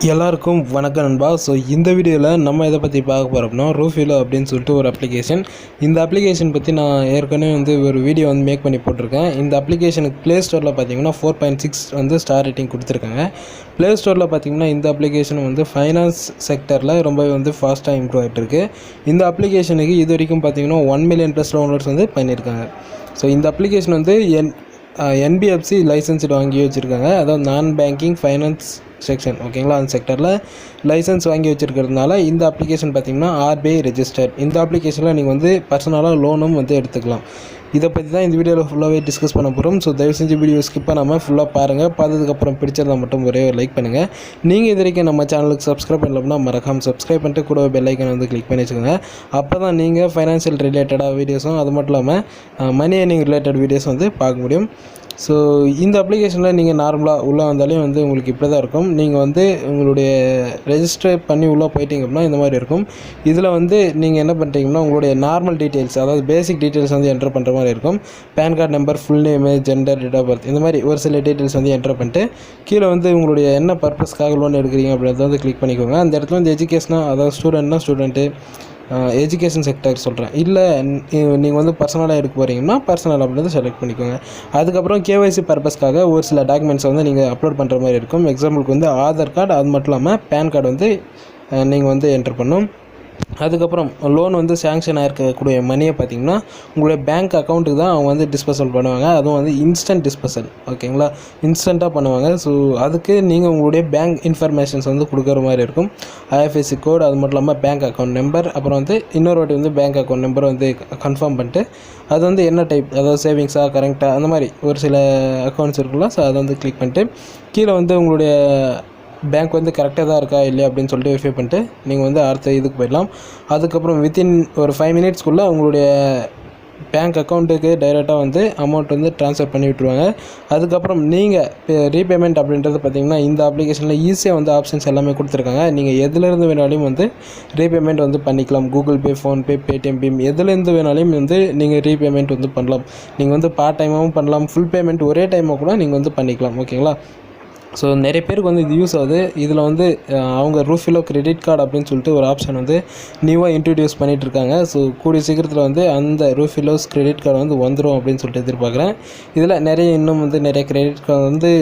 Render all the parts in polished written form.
எல்லாருக்கும் வணக்கம் நண்பா. ஸோ இந்த வீடியோவில் நம்ம எதை பற்றி பார்க்க போகிறோம்னா ரூஃபிலோ அப்படின்னு சொல்லிட்டு ஒரு அப்ளிகேஷன். இந்த அப்ளிகேஷன் பற்றி நான் ஏற்கனவே ஒரு வீடியோ மேக் பண்ணி போட்டிருக்கேன். இந்த அப்ளிகேஷனுக்கு ப்ளே ஸ்டோரில் பார்த்தீங்கன்னா 4.6 ஸ்டார் ரேட்டிங் கொடுத்துருக்காங்க. ப்ளே ஸ்டோரில் பார்த்தீங்கன்னா இந்த அப்ளிகேஷன் ஃபைனான்ஸ் செக்டரில் ரொம்பவே ஃபாஸ்ட்டாக இம்ப்ரூவ் ஆகிட்டு இருக்குது. இந்த அப்ளிகேஷனுக்கு இது வரைக்கும் பார்த்தீங்கன்னா 1 மில்லியன் ப்ளஸ் டவுன்லோட்ஸ் பண்ணியிருக்காங்க. ஸோ இந்த அப்ளிகேஷன் NBFC லைசன்ஸ் வாங்கி வச்சுருக்காங்க. அதாவது நான் பேங்கிங் ஃபைனான்ஸ் செக்ஷன், ஓகேங்களா, அந்த செக்டரில் லைசன்ஸ் வாங்கி வச்சுருக்கிறதுனால இந்த அப்ளிகேஷன் பார்த்திங்கன்னா RBI ரெஜிஸ்டர்ட். இந்த அப்ளிகேஷனில் நீங்கள் பர்சனலாக லோனும் எடுத்துக்கலாம். இதை பற்றி தான் இந்த வீடியோவில் ஃபுல்லாகவே டிஸ்கஸ் பண்ண போகிறோம். ஸோ தயவு செஞ்சு வீடியோ ஸ்கிப் பண்ணாமல் ஃபுல்லாக பாருங்கள். பார்த்ததுக்கப்புறம் பிடிச்சதை மட்டும் ஒரே ஒரு லைக் பண்ணுங்கள். நீங்கள் இது வரைக்கும் நம்ம சேனலுக்கு சப்ஸ்கிரைப் பண்ணலன்னா மறக்காமல் சப்ஸ்கிரைப் பண்ணிட்டு கூட பெல் ஐக்கனை கிளிக் பண்ணி வச்சுக்கோங்க. அப்போ தான் நீங்கள் ஃபைனான்ஷியல் ரிலேட்டடாக வீடியோஸும் அது மட்டும் இல்லாமல் மணி ஏர்னிங் ரிலேட்டட் வீடியோஸ் பார்க்க முடியும். ஸோ இந்த அப்ளிகேஷனில் நீங்கள் நார்மலாக உள்ளே வந்தாலே உங்களுக்கு இப்படி தான் இருக்கும். நீங்கள் உங்களுடைய ரெஜிஸ்டர் பண்ணி உள்ளே போயிட்டீங்க அப்படின்னா இந்த மாதிரி இருக்கும். இதில் நீங்கள் என்ன பண்ணுறீங்கன்னா உங்களுடைய நார்மல் டீட்டெயில்ஸ், அதாவது பேசிக் டீட்டெயில்ஸ் என்டர் பண்ணுற மாதிரி இருக்கும். PAN card number, full name, gender, date of birth, இந்த மாதிரி ஒரு சில டீட்டெயில்ஸ் என்டர் பண்ணிட்டு கீழே உங்களுடைய என்ன பர்பஸ்க்காக லோன் எடுக்கிறீங்க அப்படின்றத கிளிக் பண்ணிக்கோங்க. அந்த இடத்துல எஜுகேஷனாக, அதாவது ஸ்டூடெண்ட்டு எஜுகேஷன் செக்டர் சொல்கிறேன், இல்லை நீங்கள் பர்சனலாக எடுக்க போகிறீங்கன்னா பர்சனல் அப்படின்றத செலக்ட் பண்ணிக்கோங்க. அதுக்கப்புறம் KYC பர்பஸ்க்காக ஒரு சில டாக்குமெண்ட்ஸ் நீங்கள் அப்லோட் பண்ணுற மாதிரி இருக்கும். எக்ஸாம்பிளுக்கு ஆதார் கார்டு, அது மட்டும் இல்லாமல் பேன் கார்டு நீங்கள் என்டர் பண்ணணும். அதுக்கப்புறம் லோன் சேங்ஷன் ஆகிருக்கக்கூடிய மணியை பார்த்திங்கன்னா உங்களுடைய பேங்க் அக்கௌண்ட்டுக்கு தான் அவங்க டிஸ்போசல் பண்ணுவாங்க. அதுவும் இன்ஸ்டன்ட் டிஸ்போசல், ஓகேங்களா, இன்ஸ்டண்ட்டாக பண்ணுவாங்க. ஸோ அதுக்கு நீங்கள் உங்களுடைய பேங்க் இன்ஃபர்மேஷன்ஸ் கொடுக்குற மாதிரி இருக்கும். IFSC கோட், அது மட்டும் இல்லாமல் பேங்க் அக்கௌண்ட் நம்பர், அப்புறம் இன்னொரு வாட்டி பேங்க் அக்கௌண்ட் நம்பர் கன்ஃபார்ம் பண்ணிட்டு அது என்ன டைப், அதாவது சேவிங்ஸாக, கரெக்டாக, அந்த மாதிரி ஒரு சில அக்கௌண்ட்ஸ் இருக்குல்ல. ஸோ அதை கிளிக் பண்ணிட்டு கீழே உங்களுடைய பேங்க் கரெக்டாக தான் இருக்கா இல்லையா அப்படின்னு சொல்லிட்டு வெரிஃபை பண்ணிட்டு நீங்கள் அடுத்த இதுக்கு போயிடலாம். அதுக்கப்புறம் வித்தின் ஒரு 5 மினிட்ஸ்க்குள்ளே உங்களுடைய பேங்க் அக்கௌண்ட்டுக்கு டைரெக்டாக அமௌண்ட் ட்ரான்ஸ்ஃபர் பண்ணி விட்டுருவாங்க. அதுக்கப்புறம் நீங்கள் ரீபேமெண்ட் அப்படின்றது பார்த்திங்கன்னா இந்த அப்ளிகேஷனில் ஈஸியாக ஆப்ஷன்ஸ் எல்லாமே கொடுத்துருக்காங்க. நீங்கள் எதுலேருந்து வேணாலும் ரீபேமெண்ட் பண்ணிக்கலாம். Google Pay, PhonePe, Paytm, BHIM, எதுலேருந்து வேணாலும் நீங்கள் ரீபேமெண்ட் பண்ணலாம். நீங்கள் பார்ட் டைமாகவும் பண்ணலாம், ஃபுல் பேமெண்ட் ஒரே டைமாக கூட நீங்கள் பண்ணிக்கலாம், ஓகேங்களா. ஸோ நிறைய பேருக்கு இது யூஸ் ஆகுது. இதில் அவங்க ரூஃபிலோ கிரெடிட் கார்டு அப்படின்னு சொல்லிட்டு ஒரு ஆப்ஷன் நியூவாக இன்ட்ரடியூஸ் பண்ணிகிட்ருக்காங்க. ஸோ கூடிய சீக்கிரத்தில் அந்த ரூஃபிலோஸ் கிரெடிட் கார்டு வந்துடும் அப்படின்னு சொல்லிட்டு எதிர்பார்க்குறேன். இதில் இன்னும் நிறைய கிரெடிட் கார்டு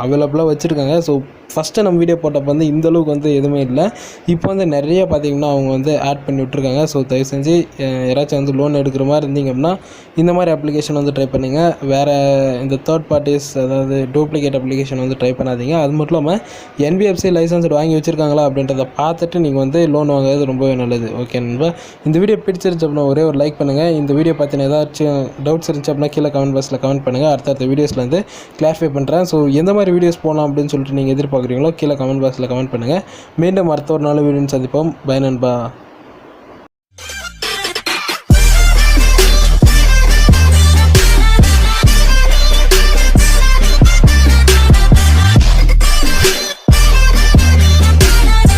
அவைலபிளாக வச்சுருக்காங்க. ஸோ ஃபஸ்ட்டு நம்ம வீடியோ போட்டப்போ இந்தளவுக்கு எதுவுமே இல்லை. இப்போ நிறைய பார்த்திங்கன்னா அவங்க ஆட் பண்ணி விட்ருக்காங்க. ஸோ தயவு செஞ்சு யாராச்சும் லோன் எடுக்கிற மாதிரி இருந்தீங்க அப்படின்னா இந்த மாதிரி அப்ளிகேஷன் ட்ரை பண்ணுங்கள். வேறு இந்த தேர்ட் பார்ட்டிஸ், அதாவது டூப்ளிகேட் அப்ளிகேஷன் ட்ரை பண்ணாதீங்க. அது மட்டும் இல்லாமல் NBFC லைசன்ஸ் வாங்கி வச்சுருக்காங்களா அப்படின்றத பார்த்துட்டு நீங்கள் லோன் வாங்குறது ரொம்பவே நல்லது, ஓகே நண்பா. இந்த வீடியோ பிடிச்சிருச்சு அப்படின்னா ஒரே ஒரு லைக் பண்ணுங்கள். இந்த வீடியோ பார்த்தினா ஏதாச்சும் டவுட்ஸ் இருந்துச்சு அப்படின்னா கீழே கமெண்ட் பாக்ஸில் கமெண்ட் பண்ணுங்கள். அடுத்த வீடியோஸில் கிளாரிஃபை பண்ணுறேன். ஸோ எந்த மாதிரி வீடியோஸ் போகலாம் அப்படின்னு சொல்லிட்டு நீங்கள் எதிர்பார்க்குறீங்களோ கீழே கமெண்ட் பாக்ஸில் கமெண்ட் பண்ணுங்கள். மீண்டும் அடுத்த ஒரு நாள் வீடியோ சந்திப்போம். பை நண்பா.